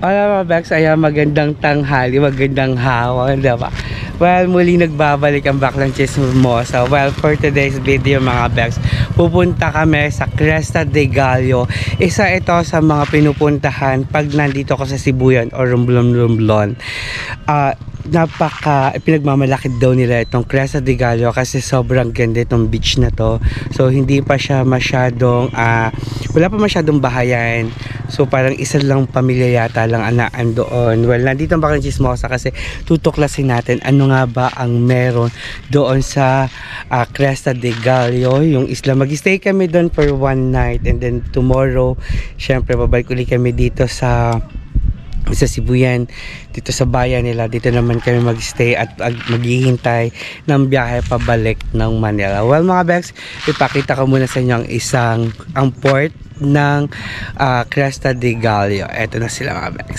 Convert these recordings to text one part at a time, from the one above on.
Alam mo, Bex, ay magandang tanghali, magandang hawang, diba? Well, muli nagbabalik ang Baklang Chismosa. Well, for today's video mga Bex, pupunta kami sa Cresta de Gallo. Isa ito sa mga pinupuntahan pag nandito ko sa Sibuyan o Romblon. Pinagmamalaki daw nila itong Cresta de Gallo kasi sobrang ganda itong beach na to. So hindi pa siya masyadong wala pa masyadong bahayan. So parang isa lang pamilya yata lang anaan doon. Well, nandito ang Baklang Chismosa kasi tutuklasin natin ano nga ba ang meron doon sa Cresta de Gallo, yung isla. Mag-stay kami doon for one night and then tomorrow syempre babalik ulit kami dito sa Sibuyan, dito sa bayan nila. Dito naman kami mag-stay at maghihintay ng biyahe pabalik ng Manila. Well mga Bex, ipakita ko muna sa inyo ang port ng Cresta de Gallo. Eto na sila mga Bex.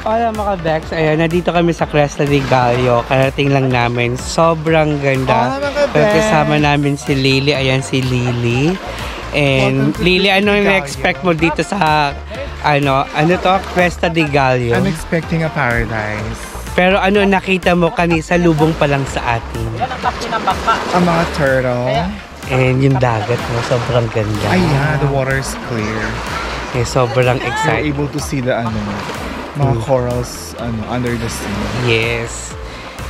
Hola mga Bex, ayan, nandito kami sa Cresta de Gallo. Karating lang namin, sobrang ganda. Kasama namin si Lily, ayan si Lily. And Lily, ano yung expect mo dito sa ano to, Cresta de Gallo? I'm expecting a paradise. Pero ano nakita mo kanisa lubong pa lang sa atin? Ang mga turtle. And yung dagat mo, sobrang ganda. Ay, yeah, the water is clear. Okay, sobrang excited. You're able to see the mga corals under the sea. Yes.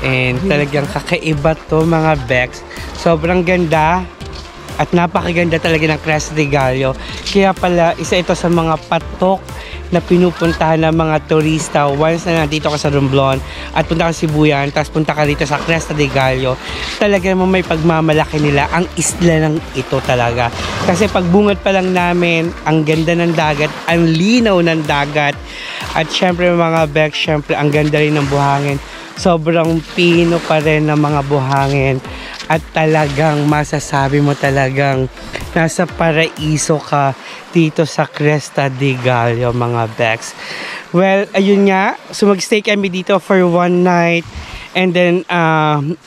And talagang kakaiba to mga Bex. Sobrang ganda at napakaganda talaga ng Cresta de Gallo. Kaya pala isa ito sa mga patok na pinupuntahan ng mga turista once na nandito ka sa Romblon at punta ka sa Sibuyan, tapos punta ka dito sa Cresta de Gallo. Talaga naman may pagmamalaki nila ang isla ng ito talaga. Kasi pagbungad pa lang namin, ang ganda ng dagat, ang linaw ng dagat. At syempre mga Bex, syempre ang ganda rin ng buhangin. Sobrang pino pa rin ng mga buhangin. At talagang masasabi mo talagang nasa paraiso ka dito sa Cresta de Gallo mga Bex. Well, ayun nga. So, mag-stay kami dito for one night. And then,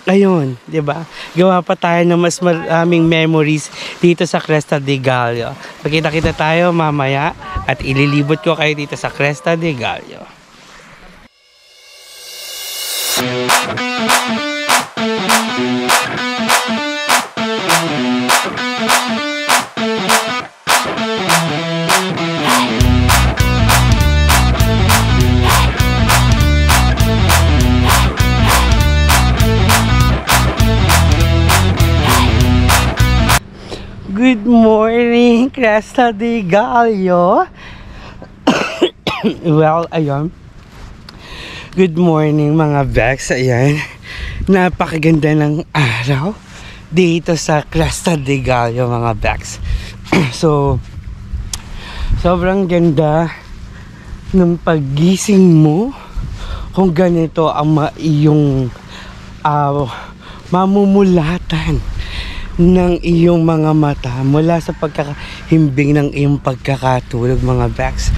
ayun, di ba? Gawa pa tayo ng mas maraming memories dito sa Cresta de Gallo. Pagkita-kita tayo mamaya at ililibot ko kayo dito sa Cresta de Gallo. Good morning, Cresta de Gallo. Well, ayun. Good morning mga Bex. Ayan. Napakaganda ng araw dito sa Cresta de Gallo mga Bex. So, sobrang ganda ng paggising mo kung ganito ang iyong mamumulatan ng iyong mga mata mula sa pagkakahimbing ng iyong pagkakatulog mga Bex.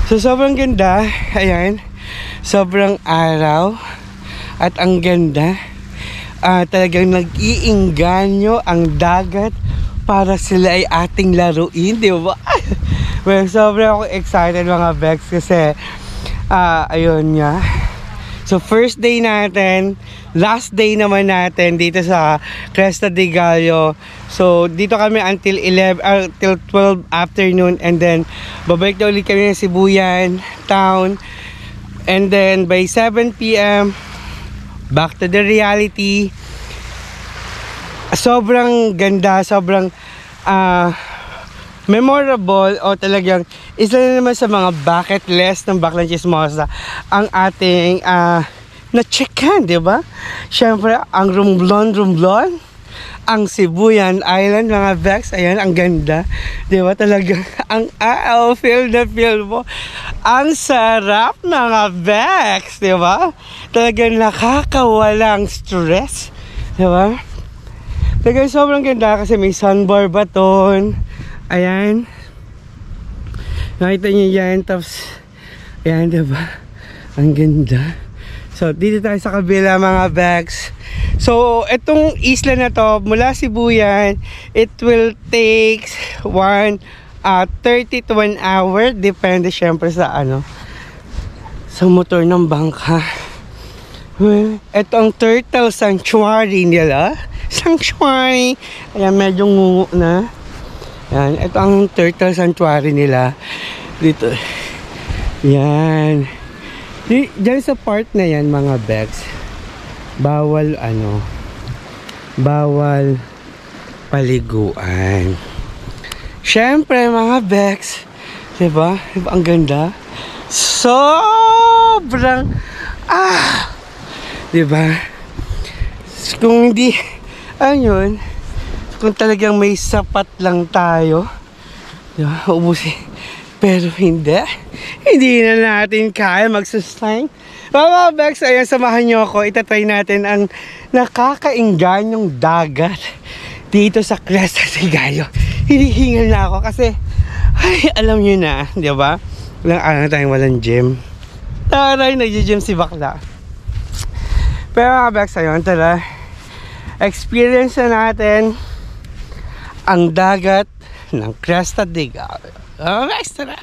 So sobrang ganda, ayan, sobrang araw at ang ganda. Talagang nag-iinganyo ang dagat para sila ay ating laruin, di ba? Well, sobrang ako excited mga Bex kasi ayun nga. So first day natin, last day naman natin dito sa Cresta de Gallo. So dito kami until 12 afternoon and then babalik na ulit kami ng Sibuyan town. And then by 7 PM back to the reality. Sobrang ganda, sobrang memorable o talagang isa na naman sa mga bucket list ng Baklang Chismosa ang ating na-checkan, di ba? Siyempre, ang Romblon, ang Sibuyan Island, mga Bex, ayan, ang ganda. Di ba? Talagang, feel na feel mo. Ang sarap, mga Bex, di ba? Talagang nakakawalang stress, di ba? Talagang sobrang ganda kasi may sandbar baton. Ayan. Nakita niyo yan. Tapos, ayan, diba? Ang ganda. So, dito tayo sa kabila, mga Bex. So, itong isla na to, mula Sibuyan, it will take 30 to 1 hour. Depende syempre sa sa motor ng bangka. Well, ito ang turtle sanctuary nila. Sanctuary. Ayan, medyo ngungu na. Yan, ito ang turtle sanctuary nila dito. Yan. Diyan sa part na yan, mga Bex, bawal bawal paliguan. Syempre, mga Bex, diba? Diba ang ganda? Sobrang diba? Kung hindi ayun, kung talagang may sapat lang tayo, diba, ubusin. Pero hindi na natin kaya mag-sustain. Mga Bex, ayan, samahan nyo ako. Itatry natin ang nakakainganyong dagat dito sa Cresta de Gallo. Hinihingal na ako kasi, ay, alam nyo na, diba? Walang araw na tayong walang gym. Taray, nag-gym si bakla. Pero mga Bex, ayun, tala, experience na natin ang dagat ng Cresta de Gallo. Next, tara!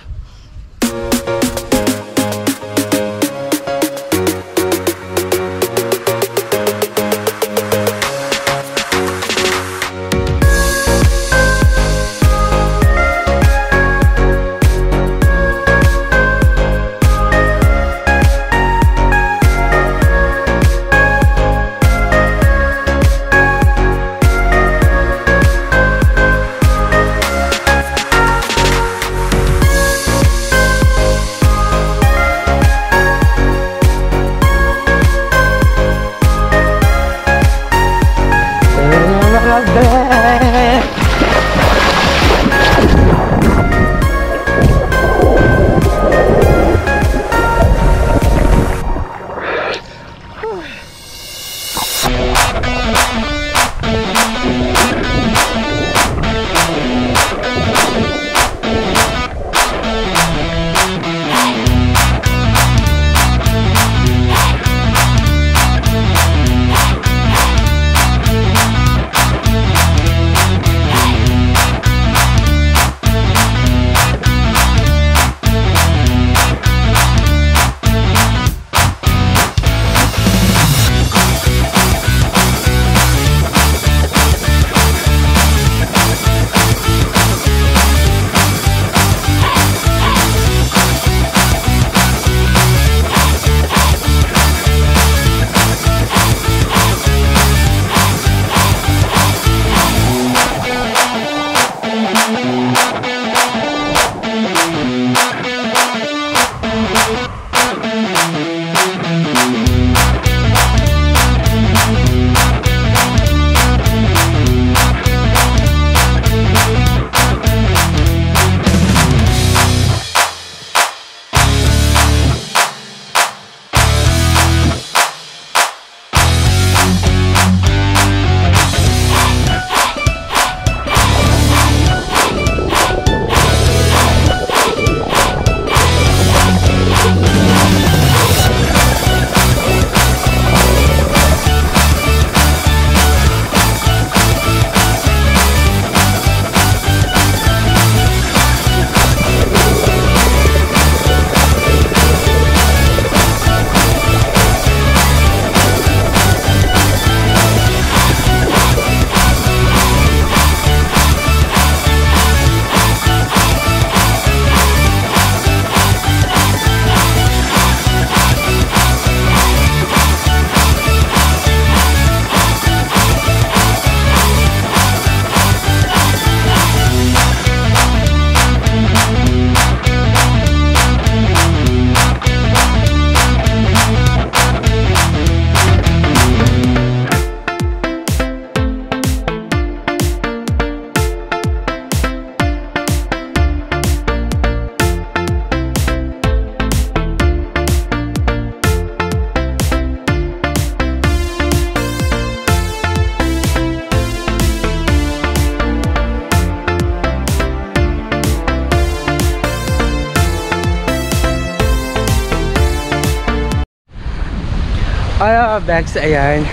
Bex, ayan.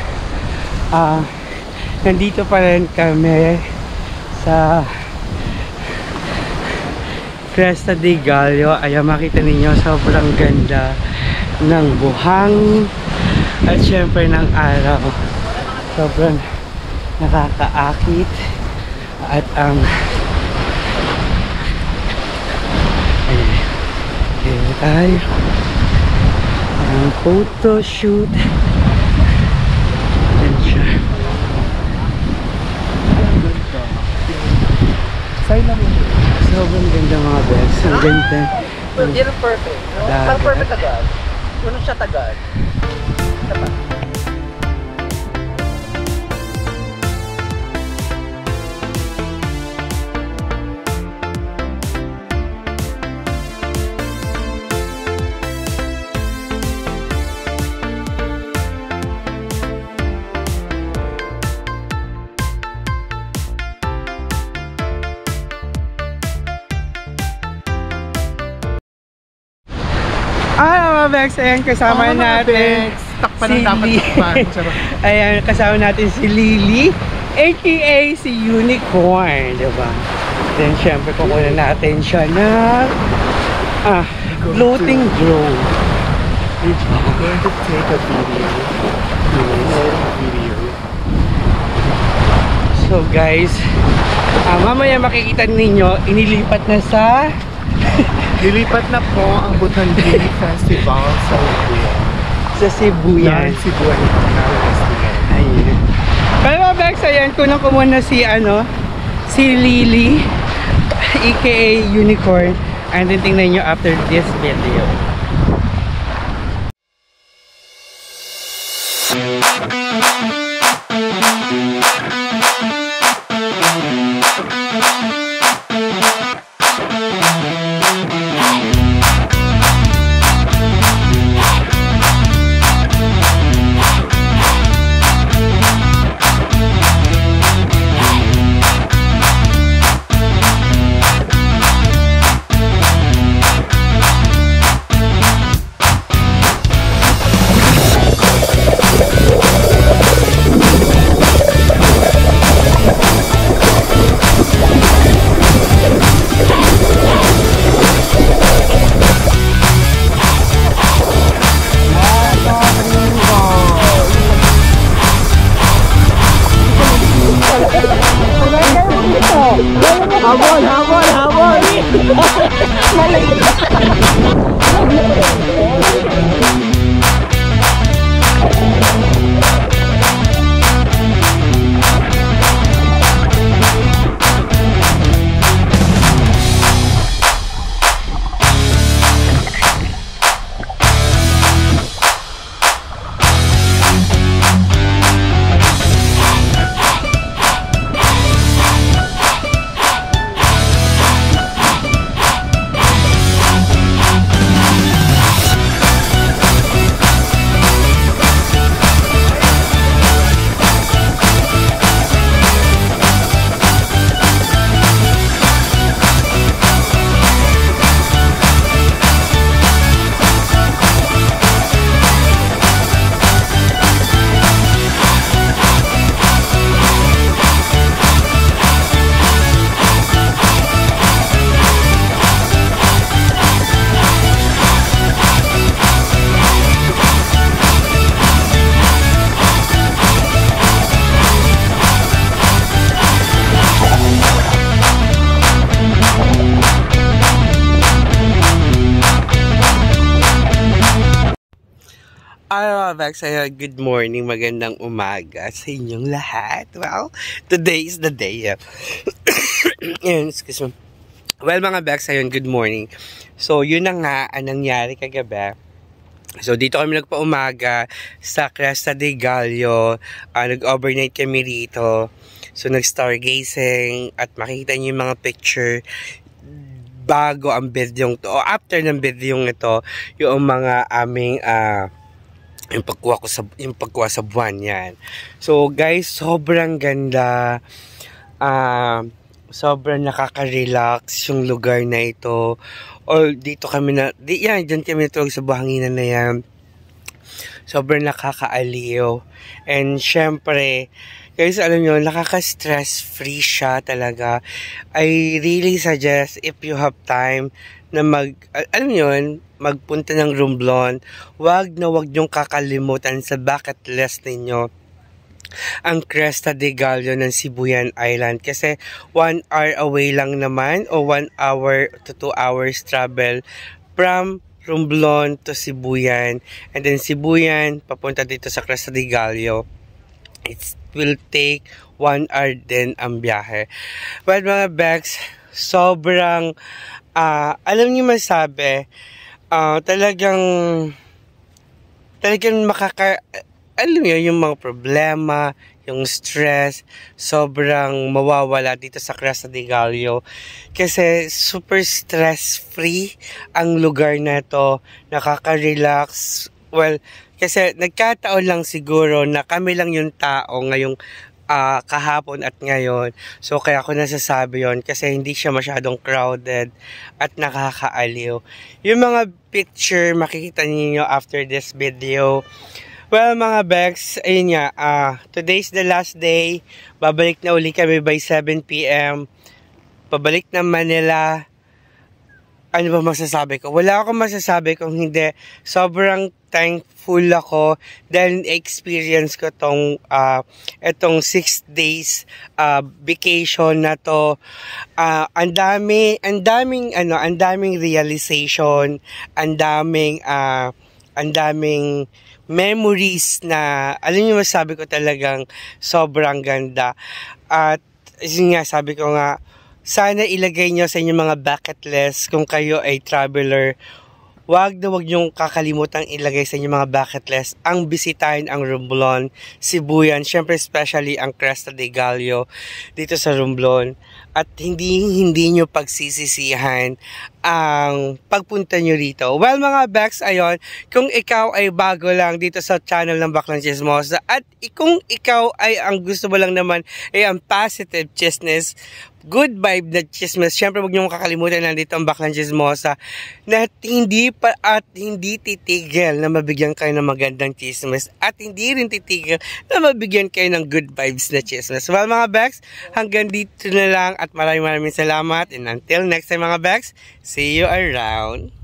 Nandito pa rin kami sa Cresta de Gallo. Ayan, makita ninyo, sobrang ganda ng buhangin at syempre ng araw. Sobrang nakakaakit at ang ayan tayo ang photo shoot. Ayan siya. Sobrang ganda mga best. Ang ganda. Yan ang perfect. Ang perfect agad. Ano siya tagad? Dapat. Mga Bex, ayan kasama natin Takpan si ang dapat Lee. takpan. Ayan, kasama natin si Lily, aka si Unicorn, diba? Then syempre kukunan natin siya ng floating drone. Diba? I'm going to take a video. So guys, mamaya makikita ninyo, inilipat na sa Lilipat na po ang Butanggiri Festival sa Cebu. sa Cebu yan. Cebu International Festival. Ayun. Pero mga Bex, ayan, kunan ko muna si si Lily, aka Unicorn, and then tingnan nyo after this video. Bex, good morning, magandang umaga sa inyong lahat. Well, today is the day. Excuse me. Well, mga Bex, good morning. So, yun na nga ang nangyari kagabi. So, dito kami nagpa-umaga sa Cresta de Gallo. Nag-overnight kami rito. So, nag-stargazing at makikita niyo yung mga picture bago ang bidyong to. O after ng bidyong ito, yung mga aming yung pagkuha sa buwan yan. So guys, sobrang ganda. Sobrang nakaka-relax yung lugar na ito. Or dito kami dyan kami natulog sa buhanginan na yan. sobrang nakakaaliw. And syempre, guys, alam nyo, nakaka-stress free siya talaga. I really suggest if you have time na alam nyo yun, magpunta ng Romblon, wag nyong kakalimutan sa bucket list ninyo ang Cresta de Gallo ng Sibuyan Island kasi 1 hour away lang naman o 1 hour to 2 hours travel from Romblon to Sibuyan, and then Sibuyan papunta dito sa Cresta de Gallo. It will take 1 hour din ang biyahe. But mga Bex, sobrang alam niyo masabi, talagang alam mo yung mga problema, yung stress, sobrang mawawala dito sa Cresta de Gallo. Kasi super stress-free ang lugar na to. Nakaka-relax. Well, kasi nagkataon lang siguro na kami lang yung tao ngayong kahapon at ngayon. So kaya ako nasasabi yon kasi hindi siya masyadong crowded at nakakaaliw. Yung mga picture makikita niyo after this video. Well mga Bex, ayun nga, today's the last day. Babalik na uli kami by 7 PM. Pabalik na Manila. Ano ba masasabi ko? Wala akong masasabi kung hindi. Sobrang thankful ako dahil experience ko itong 6 days vacation na to. Ang daming realization, ang daming memories na, alam niyo masabi ko talagang sobrang ganda. At yun nga, sabi ko nga, sana ilagay nyo sa inyong mga bucket list kung kayo ay traveler. Wag niyong kakalimutan ilagay sa inyong mga bucket list ang bisitahin ang Romblon, Sibuyan, syempre especially ang Cresta de Gallo dito sa Romblon. At hindi nyo pagsisisihan ang pagpunta nyo rito. Well mga Bex, ayon, kung ikaw ay bago lang dito sa channel ng Baklang Chismosa at kung ikaw ay ang gusto mo lang naman ay ang positive chismis, good vibe na chismis, syempre huwag nyo kakalimutan nandito ang Baklang Chismosa na hindi titigil na mabigyan kayo ng magandang chismis at hindi rin titigil na mabigyan kayo ng good vibes na chismis. Well mga Bex, hanggang dito na lang at maraming salamat, and until next time mga Bex, see you around.